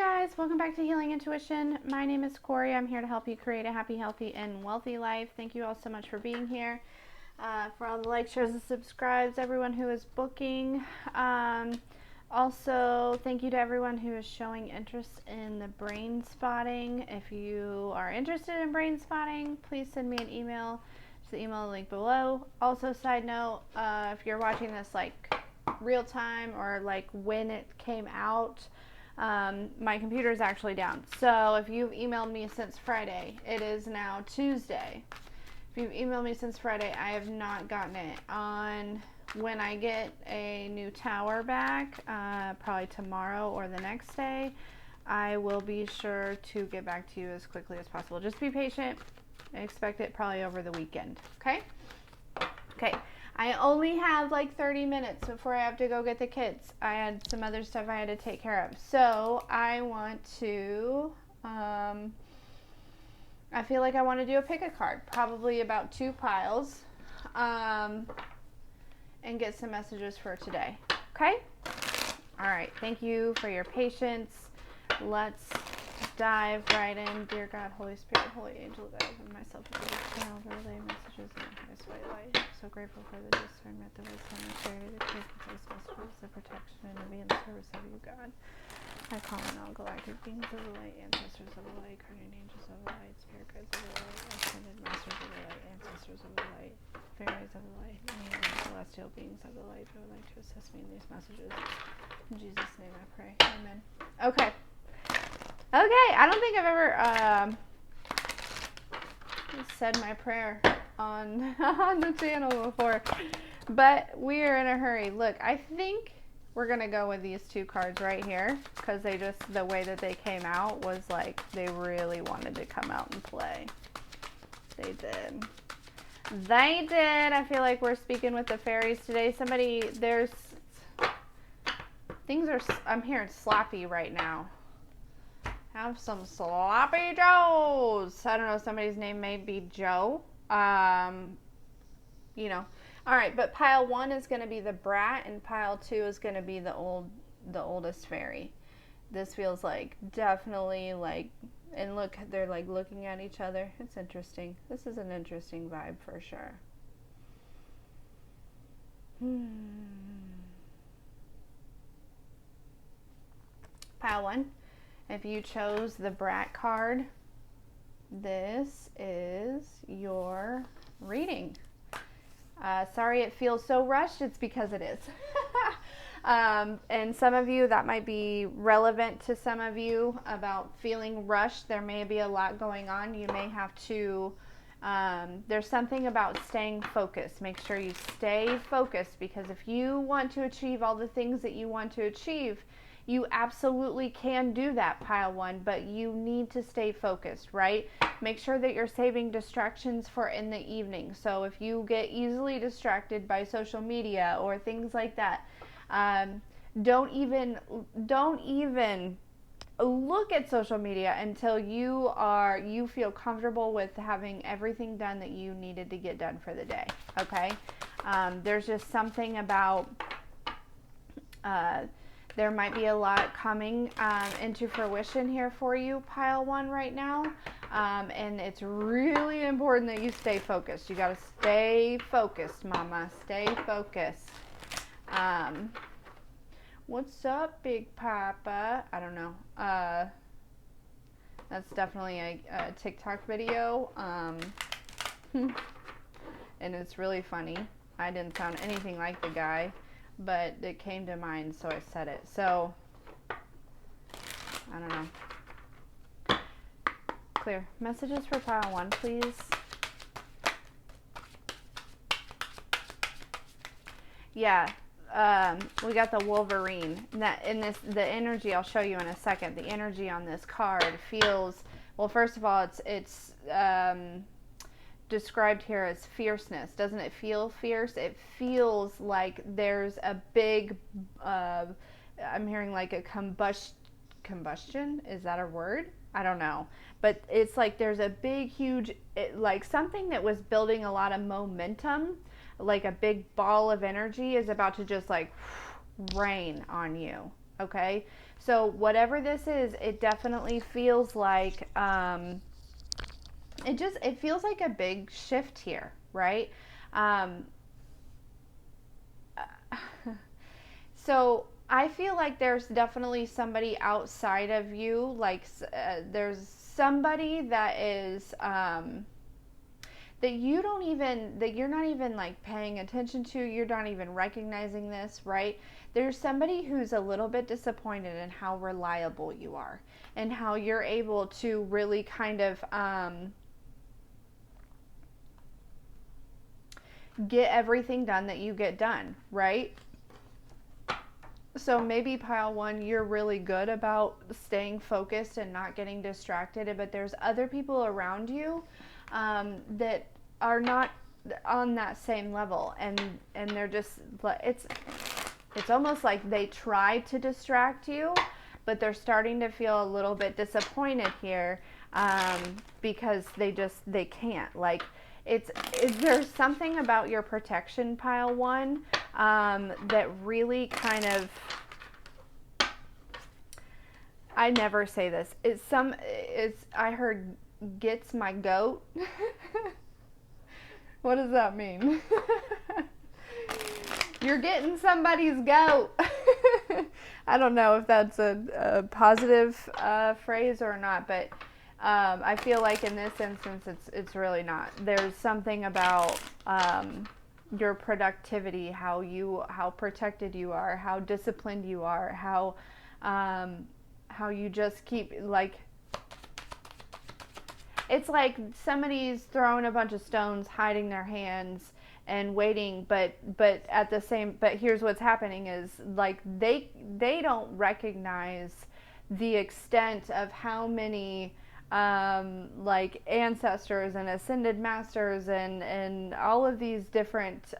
guys, welcome back to Healing Intuition. My name is Corie. I'm here to help you create a happy, healthy, and wealthy life. Thank you all so much for being here. For all the likes, shares, and subscribes, everyone who is booking. Also, thank you to everyone who is showing interest in the brain spotting. If you are interested in brain spotting, please send me an email to the email link below. Also, side note, if you're watching this like real time or like when it came out, my computer is actually down. So if you've emailed me since Friday, it is now Tuesday. If you've emailed me since Friday, I have not gotten it. On when I get a new tower back, probably tomorrow or the next day, I will be sure to get back to you as quickly as possible. Just be patient. I expect it probably over the weekend. Okay? Okay. I only have like 30 minutes before I have to go get the kids. I had some other stuff I had to take care of. So I want to, I feel like I want to do a pick a card, probably about 2 piles, and get some messages for today. Okay? All right. Thank you for your patience. Let's dive right in. Dear God, Holy Spirit, Holy Angel, guide myself to the channel, relay messages in the highest white light. I'm so grateful for the discernment, the wisdom, the clarity, the truth, the messages, the protection, and the being service of you, God. I call in all galactic beings of the light, ancestors of the light, guardian angels of the light, spirit guides of the light, ascended masters of the light, ancestors of the light, fairies of the light, any of the celestial beings of the light who would like to assist me in these messages. In Jesus' name I pray. Amen. Okay. Okay, I don't think I've ever said my prayer on the channel before, but we are in a hurry. Look, I think we're going to go with these 2 cards right here because they just, the way that they came out was like they really wanted to come out and play. They did. They did. I feel like we're speaking with the fairies today. I'm hearing sloppy right now. Have some sloppy joes. I don't know, somebody's name may be Joe. You know. All right, but pile 1 is going to be the brat, and pile 2 is going to be the oldest fairy. This feels like definitely like, and look, they're like looking at each other. It's interesting. This is an interesting vibe for sure. Pile 1. If you chose the brat card, this is your reading. Sorry it feels so rushed. It's because it is. And some of you, that might be relevant to some of you about feeling rushed. There may be a lot going on. You may have to, there's something about staying focused. Make sure you stay focused, because if you want to achieve all the things that you want to achieve, you absolutely can do that, pile 1, but you need to stay focused, right? Make sure that you're saving distractions for in the evening. So if you get easily distracted by social media or things like that, don't even look at social media until you feel comfortable with having everything done that you needed to get done for the day. Okay? There's just something about there might be a lot coming into fruition here for you, pile 1, right now. And it's really important that you stay focused. You got to stay focused, mama. Stay focused. What's up, Big Papa? I don't know. That's definitely a TikTok video. And it's really funny. I didn't sound anything like the guy, but it came to mind, so I said it. So, I don't know. Clear. Messages for pile 1, please. Yeah, we got the Wolverine. The energy, I'll show you in a second. The energy on this card feels, well, first of all, it's described here as fierceness. Doesn't it feel fierce? It feels like there's a big, I'm hearing like a combustion. Is that a word? I don't know. But it's like there's a big, huge, like something that was building a lot of momentum, like a big ball of energy is about to just like rain on you. Okay? So whatever this is, it definitely feels like, it feels like a big shift here, right? Um, so I feel like there's definitely somebody outside of you, like there's somebody that is, that you're not even like paying attention to, you're not even recognizing this, right? There's somebody who's a little bit disappointed in how reliable you are and how you're able to really kind of get everything done that you get done, right? So maybe pile one, you're really good about staying focused and not getting distracted, but there's other people around you that are not on that same level, and they're just, it's almost like they try to distract you, but they're starting to feel a little bit disappointed here, because they can't. Like, there's something about your protection, pile one, that really kind of, I never say this. I heard gets my goat. What does that mean? You're getting somebody's goat. I don't know if that's a positive phrase or not, but I feel like in this instance, it's really not. There's something about your productivity, how protected you are, how disciplined you are, how you just keep, like, it's like somebody's throwing a bunch of stones, hiding their hands and waiting, but here's what's happening is, like, they don't recognize the extent of how many like ancestors and ascended masters and all of these different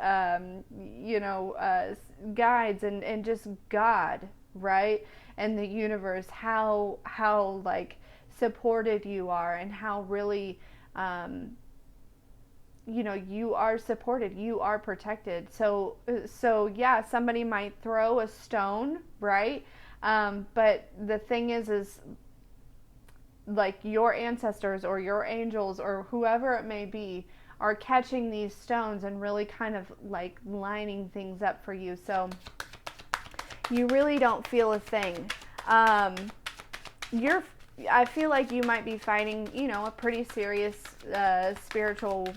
guides and just God, right, and the universe, how like supported you are, and how really you are supported, you are protected. So yeah, somebody might throw a stone, right, but the thing is like your ancestors or your angels or whoever it may be are catching these stones and really kind of like lining things up for you. So you really don't feel a thing. I feel like you might be fighting, a pretty serious spiritual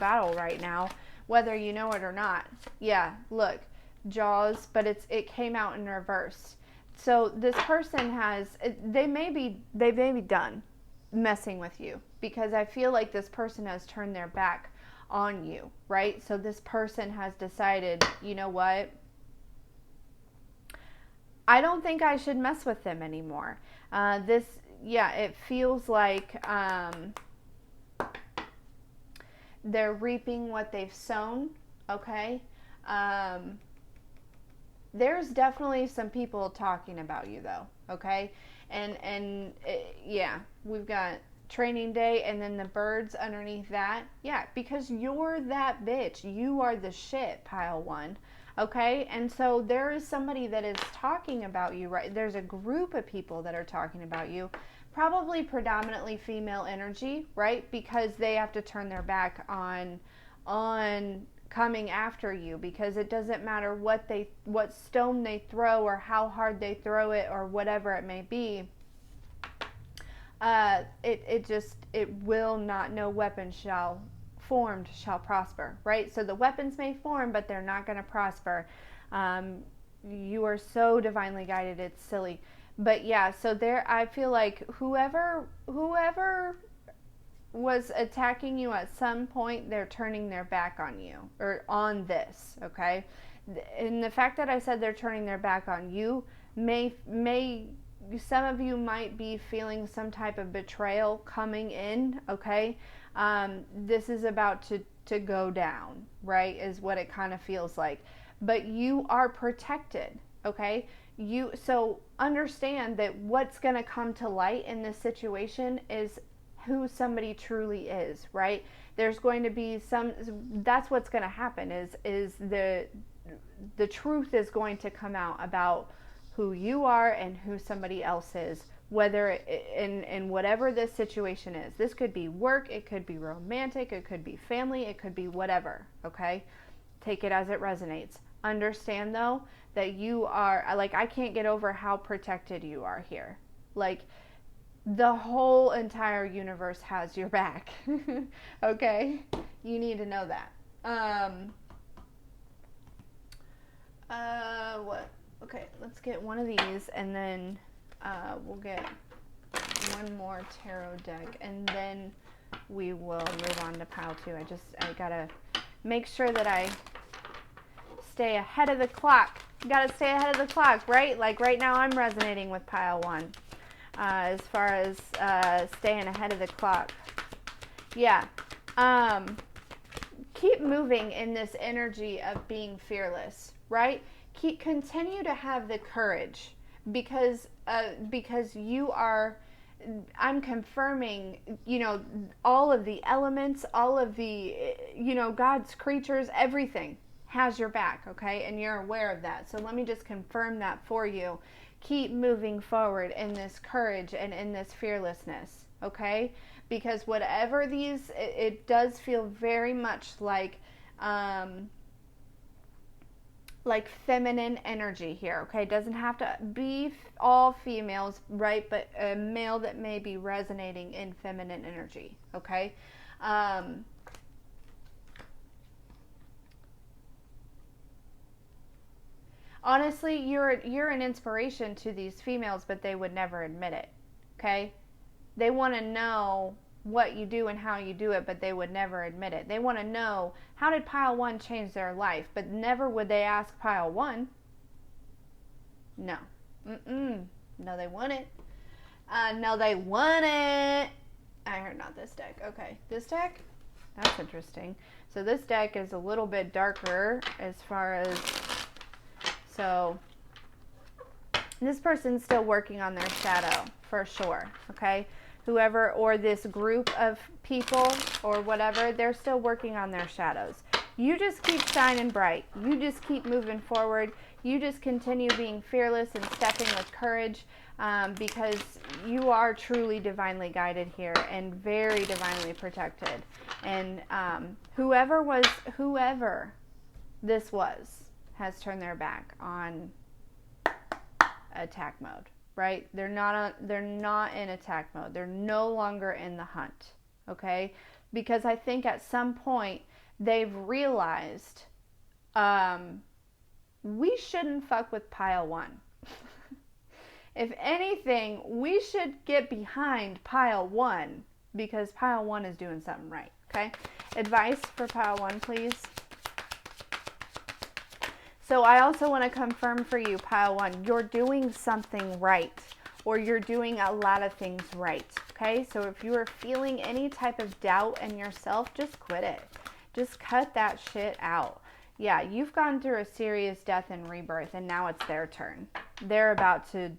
battle right now, whether you know it or not. Yeah, look, Jaws, but it came out in reverse. So this person they may be done messing with you, because I feel like this person has turned their back on you, right? So this person has decided, you know what? I don't think I should mess with them anymore. It feels like they're reaping what they've sown, okay? There's definitely some people talking about you, though, okay? And we've got training day and then the birds underneath that. Yeah, because you're that bitch. You are the shit, pile one. Okay, and so there is somebody that is talking about you, right? There's a group of people that are talking about you, probably predominantly female energy, right? Because they have to turn their back on coming after you, because it doesn't matter what stone they throw or how hard they throw it or whatever it may be. It will not, no weapon formed shall prosper, right? So the weapons may form, but they're not going to prosper. You are so divinely guided, it's silly. But yeah, so I feel like whoever was attacking you at some point, they're turning their back on you, or on this, okay? And the fact that I said they're turning their back on you some of you might be feeling some type of betrayal coming in, okay? This is about to go down, right, is what it kind of feels like. But you are protected, okay? So understand that what's going to come to light in this situation is who somebody truly is, right? There's going to be that's what's going to happen is the truth is going to come out about who you are and who somebody else is, whether in whatever this situation is. This could be work, it could be romantic, it could be family, it could be whatever, okay? Take it as it resonates. Understand, though, that you are, like, I can't get over how protected you are here. Like, the whole entire universe has your back. Okay? You need to know that. What? Okay, let's get one of these, and then we'll get one more tarot deck, and then we will move on to pile 2. I gotta make sure that I stay ahead of the clock. You gotta stay ahead of the clock, right? Like right now I'm resonating with pile 1 as far as staying ahead of the clock. Yeah. Keep moving in this energy of being fearless, right? Continue to have the courage, because you are, I'm confirming, all of the elements, all of the, God's creatures, everything has your back, okay? And you're aware of that. So let me just confirm that for you. Keep moving forward in this courage and in this fearlessness, okay? Because whatever these, it does feel very much like feminine energy here, okay? It doesn't have to be all females, right? But a male that may be resonating in feminine energy, okay? Honestly, you're an inspiration to these females, but they would never admit it, okay? They want to know what you do and how you do it, but they would never admit it. They want to know, how did pile 1 change their life? But never would they ask pile 1. No. No, they want it. No, they want it. I heard not this deck. Okay, this deck? That's interesting. So this deck is a little bit darker as far as, so this person's still working on their shadow for sure, okay? Whoever, or this group of people or whatever, they're still working on their shadows. You just keep shining bright. You just keep moving forward. You just continue being fearless and stepping with courage, because you are truly divinely guided here and very divinely protected. And whoever this was has turned their back on attack mode. Right? They're not in attack mode. They're no longer in the hunt. Okay? Because I think at some point they've realized we shouldn't fuck with pile 1. If anything, we should get behind pile 1, because pile 1 is doing something right. Okay? Advice for pile 1, please. So I also want to confirm for you, pile 1, you're doing something right, or you're doing a lot of things right, okay? So if you are feeling any type of doubt in yourself, just quit it. Just cut that shit out. Yeah, you've gone through a serious death and rebirth, and now it's their turn. They're about to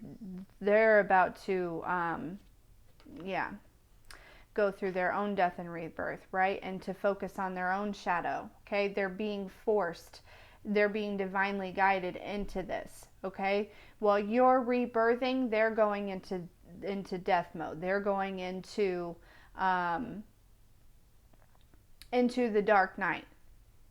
go through their own death and rebirth, right? And to focus on their own shadow, okay? They're being forced. They're being divinely guided into this, okay? While you're rebirthing, they're going into death mode. They're going into the dark night,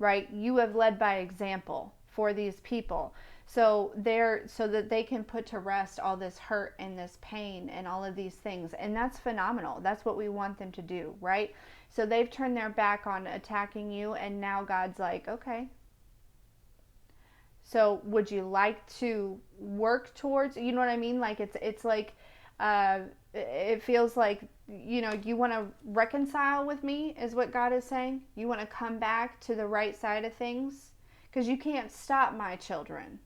right? You have led by example for these people. So that they can put to rest all this hurt and this pain and all of these things. And that's phenomenal. That's what we want them to do, right? So they've turned their back on attacking you, and now God's like, okay. So would you like to work towards, you know what I mean? Like it's like, it feels like, you want to reconcile with me is what God is saying. You want to come back to the right side of things, because you can't stop my children,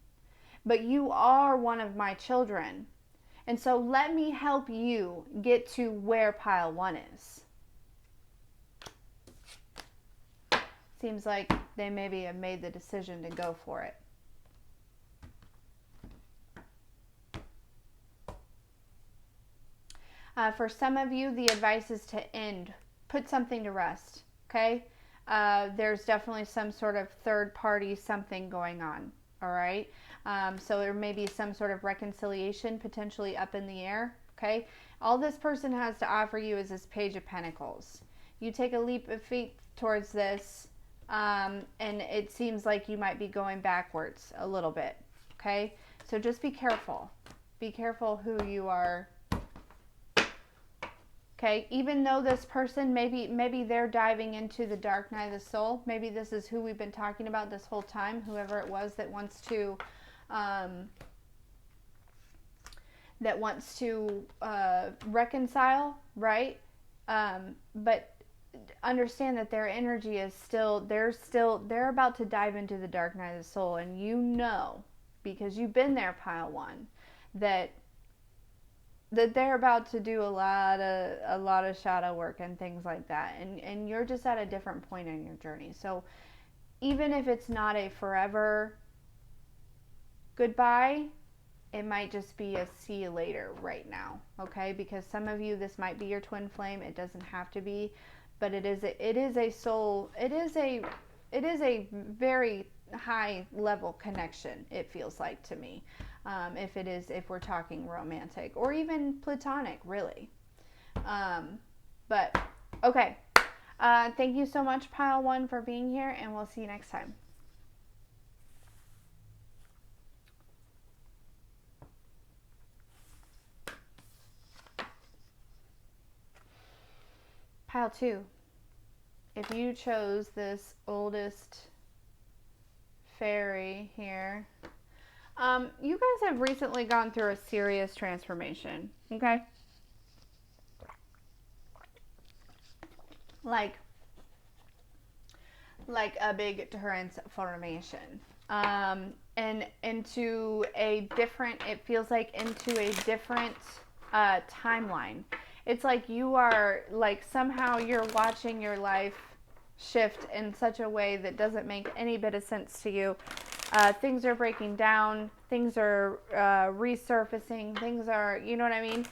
but you are one of my children. And so let me help you get to where pile 1 is. Seems like they maybe have made the decision to go for it. For some of you, the advice is to put something to rest, okay? There's definitely some sort of third party something going on, all right? So there may be some sort of reconciliation potentially up in the air, okay? All this person has to offer you is this Page of Pentacles. You take a leap of faith towards this, and it seems like you might be going backwards a little bit, okay? So just be careful. Be careful who you are. Okay, even though this person, maybe they're diving into the dark night of the soul. Maybe this is who we've been talking about this whole time, whoever it was that wants to reconcile, right? But understand that their energy is they're about to dive into the dark night of the soul, and you know, because you've been there, pile one, that they're about to do a lot of shadow work and things like that, and you're just at a different point in your journey. So even if it's not a forever goodbye, it might just be a see you later right now, okay? Because some of you, this might be your twin flame. It doesn't have to be, but it is a soul. It is a very high level connection, it feels like to me. If we're talking romantic or even platonic, really. But okay. Thank you so much, Pile 1, for being here, and we'll see you next time. Pile 2. If you chose this oldest fairy here, you guys have recently gone through a serious transformation, okay? Like a big transformation. And into a different, it feels like into a different timeline. It's like you are, like somehow you're watching your life shift in such a way that doesn't make any bit of sense to you. Things are breaking down, things are resurfacing, things are, you know what I mean?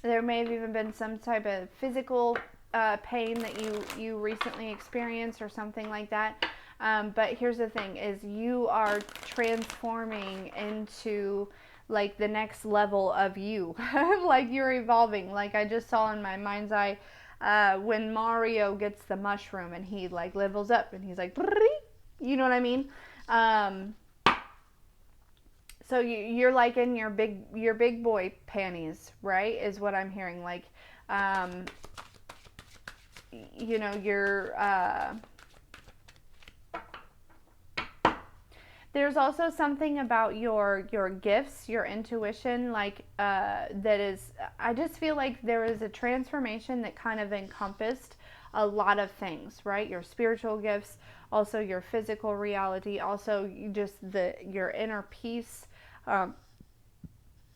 There may have even been some type of physical pain that you recently experienced or something like that. But here's the thing, is you are transforming into like the next level of you. Like you're evolving. Like I just saw in my mind's eye when Mario gets the mushroom and he like levels up and he's like, you know what I mean? So you're like in your big boy panties, right? Is what I'm hearing. Like, you know, you're. There's also something about your gifts, your intuition, like that is. I just feel like there is a transformation that kind of encompassed a lot of things, right? Your spiritual gifts, also your physical reality, also just your inner peace.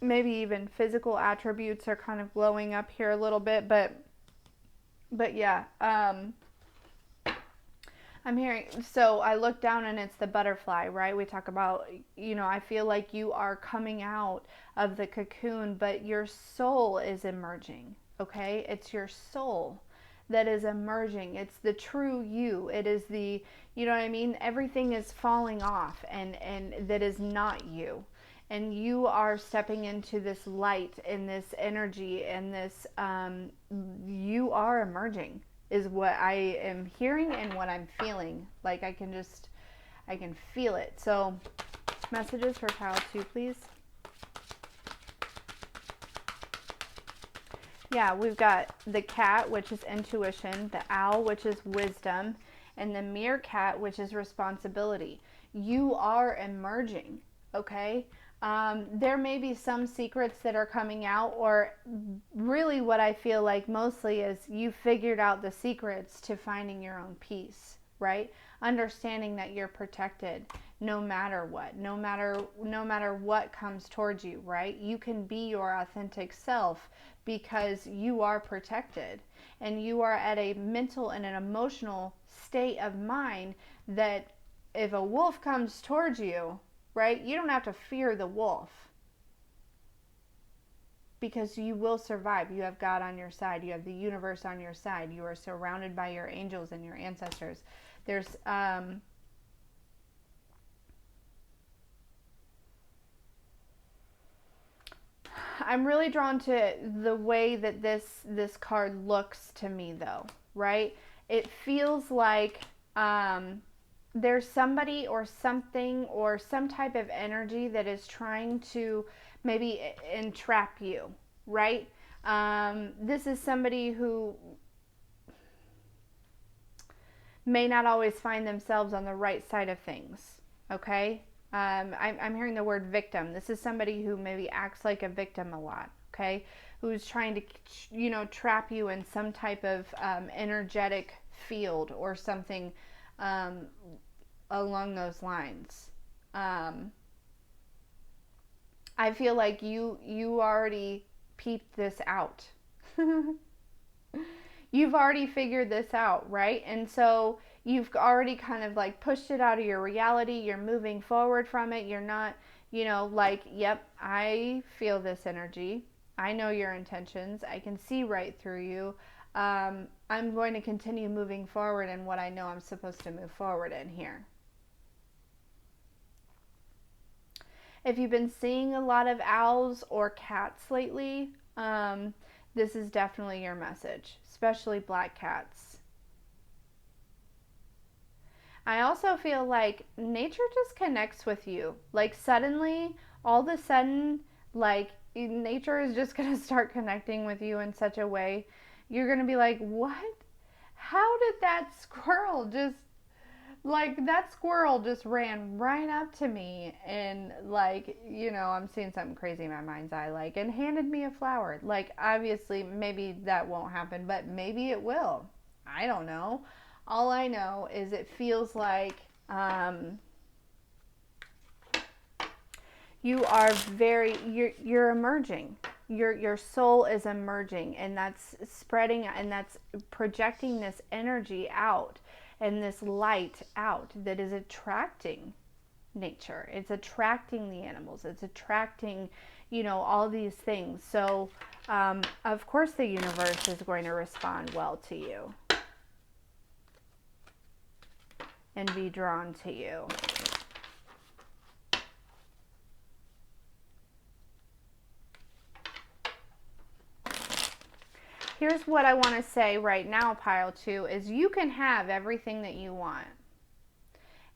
Maybe even physical attributes are kind of glowing up here a little bit, but yeah. I'm hearing, so I look down and it's the butterfly, right? We talk about, you know, I feel like you are coming out of the cocoon, but your soul is emerging, okay? It's your soul that is emerging. It's the true you. It is the, you know what I mean? Everything is falling off and that is not you. And you are stepping into this light and this energy and this, you are emerging, is what I am hearing and what I'm feeling. Like I can feel it. So messages for Pile 2, please. Yeah, we've got the cat, which is intuition, the owl, which is wisdom, and the meerkat, which is responsibility. You are emerging, okay? There may be some secrets that are coming out, or really what I feel like mostly is you figured out the secrets to finding your own peace, right? Understanding that you're protected no matter what, no matter what comes towards you, right? You can be your authentic self because you are protected and you are at a mental and an emotional state of mind that if a wolf comes towards you, right, you don't have to fear the wolf because you will survive. You have God on your side. You have the universe on your side. You are surrounded by your angels and your ancestors. There's I'm really drawn to the way that this card looks to me, though, right? It feels like there's somebody or something or some type of energy that is trying to maybe entrap you, right? This is somebody who may not always find themselves on the right side of things, okay? I'm hearing the word victim. This is somebody who maybe acts like a victim a lot, okay? Who's trying to, trap you in some type of energetic field or something along those lines. I feel like you already peeped this out. You've already figured this out, right? And so you've already kind of like pushed it out of your reality. You're moving forward from it. You're not, yep, I feel this energy. I know your intentions. I can see right through you. I'm going to continue moving forward in what I know I'm supposed to move forward in here. If you've been seeing a lot of owls or cats lately, this is definitely your message, especially black cats. I also feel like nature just connects with you. Like suddenly, all of a sudden, like nature is just going to start connecting with you in such a way. You're going to be like, what? How did that squirrel just ran right up to me and I'm seeing something crazy in my mind's eye, and handed me a flower. Like, obviously, maybe that won't happen, but maybe it will. I don't know. All I know is it feels like you're emerging. Your soul is emerging, and that's spreading and that's projecting this energy out and this light out that is attracting nature. It's attracting the animals. It's attracting, all these things. So, of course, the universe is going to respond well to you and be drawn to you. Here's what I want to say right now, pile 2, is you can have everything that you want.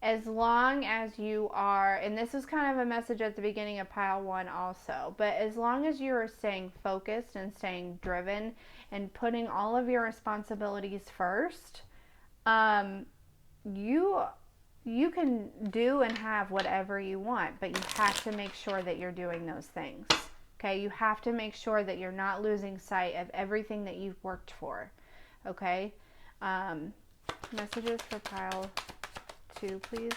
As long as you are, and this is kind of a message at the beginning of pile 1 also, but as long as you are staying focused and staying driven and putting all of your responsibilities first, you can do and have whatever you want, but you have to make sure that you're doing those things. Okay, you have to make sure that you're not losing sight of everything that you've worked for. Okay, messages for pile 2, please.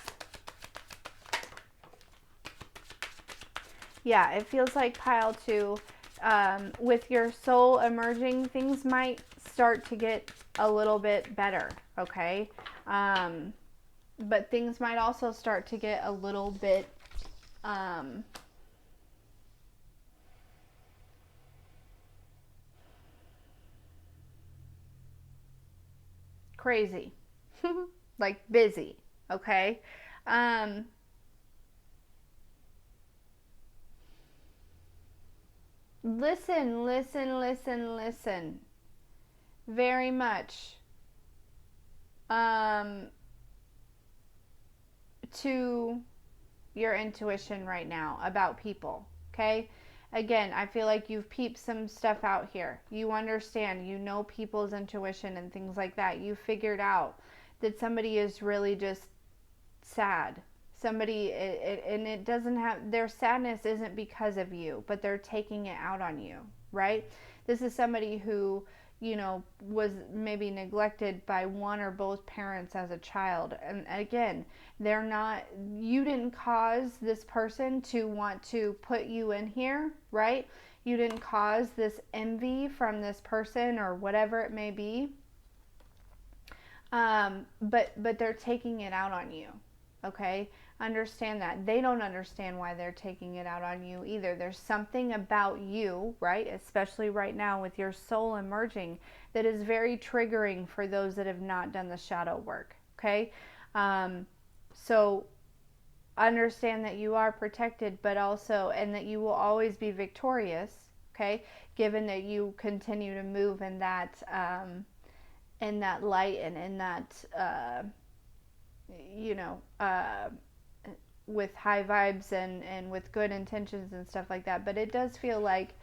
Yeah, it feels like pile 2, with your soul emerging, things might start to get a little bit better. Okay, but things might also start to get a little bit crazy, like busy, okay? Listen very much to your intuition right now about people, okay? Again, I feel like you've peeped some stuff out here. You understand, people's intuition and things like that. You figured out that somebody is really just sad. Somebody, and it doesn't have, their sadness isn't because of you, but they're taking it out on you, right? This is somebody who, was maybe neglected by one or both parents as a child. And again, you didn't cause this person to want to put you in here, right? You didn't cause this envy from this person or whatever it may be. But they're taking it out on you. Okay, understand that. They don't understand why they're taking it out on you either. There's something about you, right, especially right now with your soul emerging, that is very triggering for those that have not done the shadow work. Okay, so understand that you are protected, but also, and that you will always be victorious. okay? Given that you continue to move in that light and in that, you know, with high vibes and with good intentions and stuff like that. But it does feel like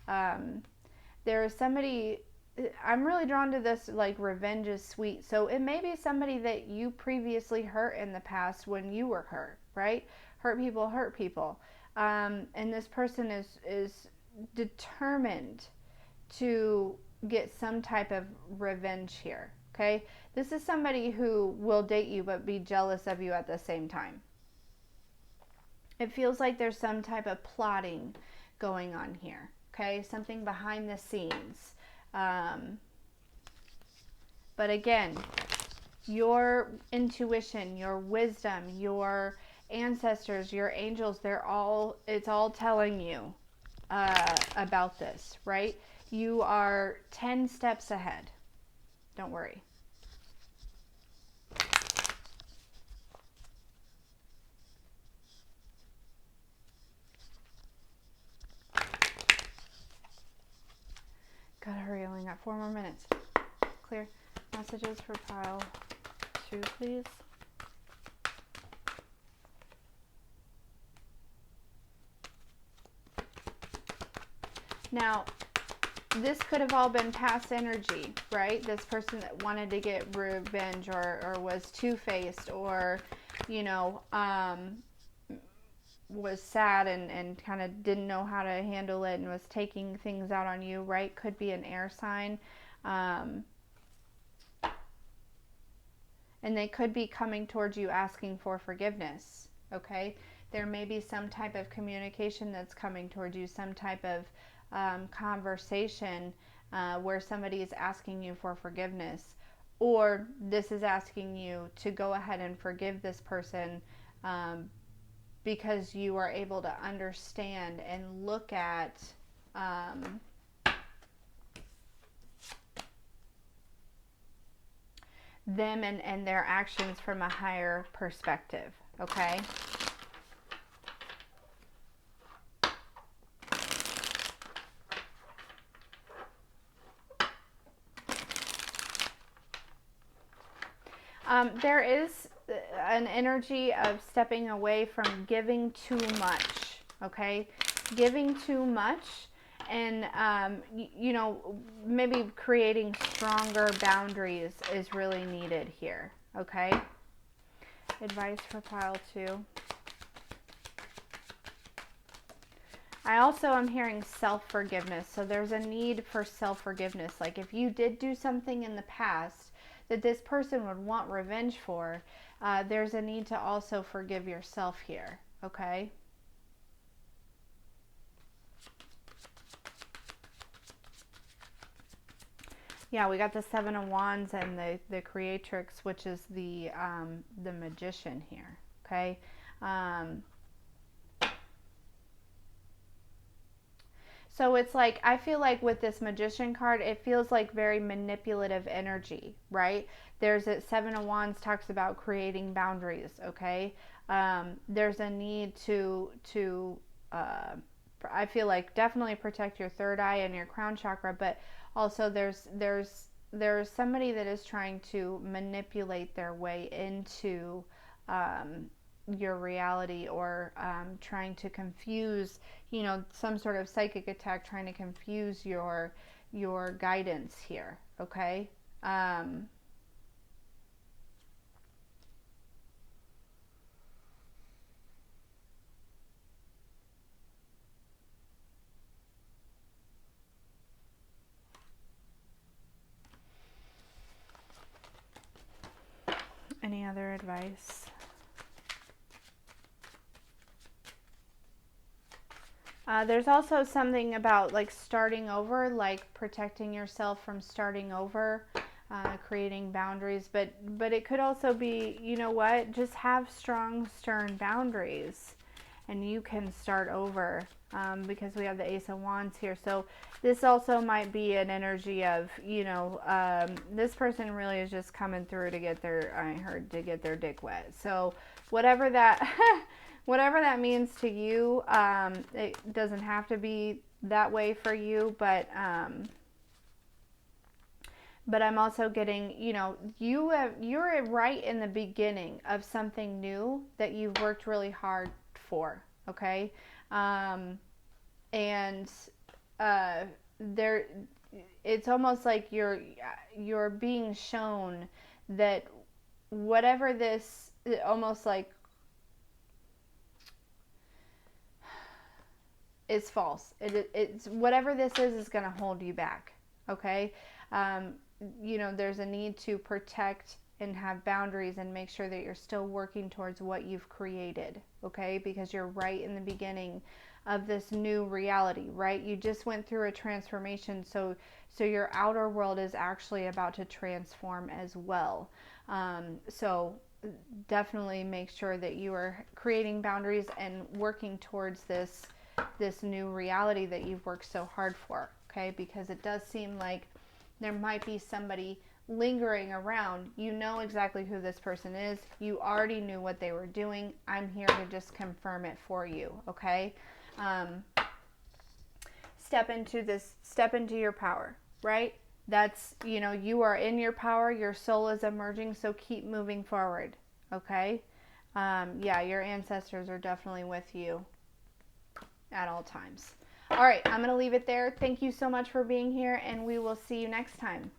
there is somebody, I'm really drawn to this, like, revenge is sweet. So it may be somebody that you previously hurt in the past when you were hurt, right? Hurt people hurt people. And this person is determined to get some type of revenge here, okay? This is somebody who will date you but be jealous of you at the same time. It feels like there's some type of plotting going on here, okay? Something behind the scenes. But again, your intuition, your wisdom, your ancestors, your angels, it's all telling you about this, right? You are 10 steps ahead. Don't worry. Gotta hurry, only got 4 more minutes. Clear. Messages for pile 2, please. Now, this could have all been past energy, right? This person that wanted to get revenge or was two-faced or, you know, was sad and kind of didn't know how to handle it and was taking things out on you, right? Could be an air sign. And they could be coming towards you asking for forgiveness, okay? There may be some type of communication that's coming towards you, some type of conversation where somebody is asking you for forgiveness, or this is asking you to go ahead and forgive this person because you are able to understand and look at them and their actions from a higher perspective, okay? There is an energy of stepping away from giving too much, okay? Giving too much and, you know, maybe creating stronger boundaries is really needed here, okay? Advice for pile 2. I also am hearing self-forgiveness. So there's a need for self-forgiveness. Like if you did do something in the past that this person would want revenge for, there's a need to also forgive yourself here, okay? Yeah, we got the Seven of Wands and the Creatrix, which is the Magician here, okay? So it's like, I feel like with this Magician card, it feels like very manipulative energy, right? There's a Seven of Wands talks about creating boundaries, okay? There's a need to I feel like definitely protect your third eye and your crown chakra, but also there's somebody that is trying to manipulate their way into your reality, or trying to confuse, you know, some sort of psychic attack, trying to confuse your guidance here, okay? Any other advice? There's also something about like starting over, like protecting yourself from starting over, creating boundaries, but it could also be, you know what, just have strong, stern boundaries and you can start over, because we have the Ace of Wands here. So this also might be an energy of, you know, this person really is just coming through to get to get their dick wet. So whatever that means to you, it doesn't have to be that way for you, but I'm also getting, you know, you're right in the beginning of something new that you've worked really hard for, okay? And there, it's almost like you're being shown that whatever this, almost like, is false. It's whatever this is going to hold you back, okay? You know, there's a need to protect and have boundaries and make sure that you're still working towards what you've created, okay? Because you're right in the beginning of this new reality, right? You just went through a transformation, so your outer world is actually about to transform as well. So definitely make sure that you are creating boundaries and working towards this new reality that you've worked so hard for, okay? Because it does seem like there might be somebody lingering around. You know exactly who this person is. You already knew what they were doing. I'm here to just confirm it for you, okay? Step into your power, right? That's, you know, you are in your power. Your soul is emerging, so keep moving forward, okay? Yeah, your ancestors are definitely with you at all times. All right, I'm going to leave it there. Thank you so much for being here, and we will see you next time.